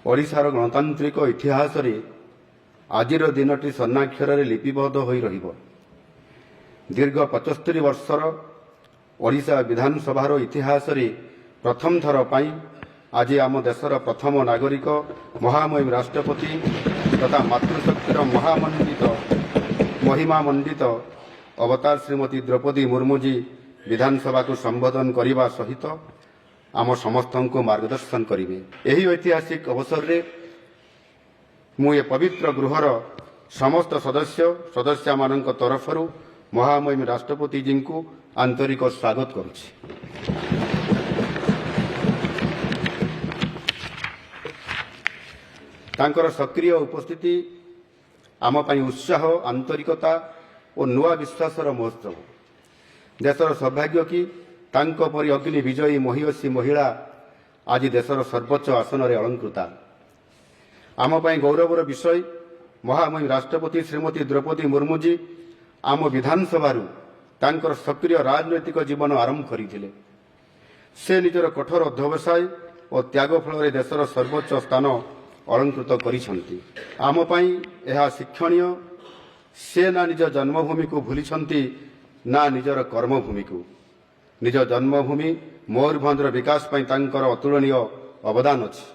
ଓଡ଼ିଶାର ଗଣତାନ୍ତ୍ରିକ ଇତିହାସରେ ଆଜିର ଦିନଟି ସ୍ୱର୍ଣ୍ଣାକ୍ଷରରେ ଲିପିବଦ୍ଧ ହୋଇ ରହିବ। ଦୀର୍ଘ 75 ବର୍ଷର ଓଡ଼ିଶା ବିଧାନସଭାର ଇତିହାସରେ ପ୍ରଥମ ଥର ପାଇଁ ଆଜି ଆମ ଦେଶର ପ୍ରଥମ ନାଗରିକ ମହାମହିମ ରାଷ୍ଟ୍ରପତି ତଥା ମାତୃଶକ୍ତିର ମହିମାମଣ୍ଡିତ ଅବତାର ଶ୍ରୀମତୀ ଦ୍ରୌପଦୀ ମୁର୍ମୁଜୀ ବିଧାନସଭାକୁ ସମ୍ବୋଧନ କରିବା ସହିତ ଆମ ସମସ୍ତଙ୍କୁ ମାର୍ଗଦର୍ଶନ କରିବେ। ଏହି ଐତିହାସିକ ଅବସରରେ ମୁଁ ଏ ପବିତ୍ର ଗୃହର ସମସ୍ତ ସଦସ୍ୟମାନଙ୍କ ତରଫରୁ ମହାମହିମ ରାଷ୍ଟ୍ରପତିଜୀଙ୍କୁ ଆନ୍ତରିକ ସ୍ୱାଗତ କରୁଛି। ତାଙ୍କର ସକ୍ରିୟ ଉପସ୍ଥିତି ଆମ ପାଇଁ ଉତ୍ସାହ, ଆନ୍ତରିକତା ଓ ନୂଆ ବିଶ୍ୱାସର ମହୋତ୍ସବ। ଦେଶର ସୌଭାଗ୍ୟ କି ତାଙ୍କ ପରି ଅଗ୍ନି ବିଜୟୀ ମହିୟସୀ ମହିଳା ଆଜି ଦେଶର ସର୍ବୋଚ୍ଚ ଆସନରେ ଅଳଙ୍କୃତା। ଆମ ପାଇଁ ଗୌରବର ବିଷୟ, ମହାମହିମ ରାଷ୍ଟ୍ରପତି ଶ୍ରୀମତୀ ଦ୍ରୌପଦୀ ମୁର୍ମୁଜୀ ଆମ ବିଧାନସଭାରୁ ତାଙ୍କର ସକ୍ରିୟ ରାଜନୈତିକ ଜୀବନ ଆରମ୍ଭ କରିଥିଲେ। ସେ ନିଜର କଠୋର ଅଧ୍ୟବସାୟ ଓ ତ୍ୟାଗ ଫଳରେ ଦେଶର ସର୍ବୋଚ୍ଚ ସ୍ଥାନ ଅଳଙ୍କୃତ କରିଛନ୍ତି। ଆମ ପାଇଁ ଏହା ଶିକ୍ଷଣୀୟ, ସେ ନା ନିଜ ଜନ୍ମଭୂମିକୁ ଭୁଲିଛନ୍ତି ନା ନିଜର କର୍ମଭୂମିକୁ। ନିଜ ଜନ୍ମଭୂମି ମୟୂରଭଞ୍ଜର ବିକାଶ ପାଇଁ ତାଙ୍କର ଅତୁଳନୀୟ ଅବଦାନ ଅଛି।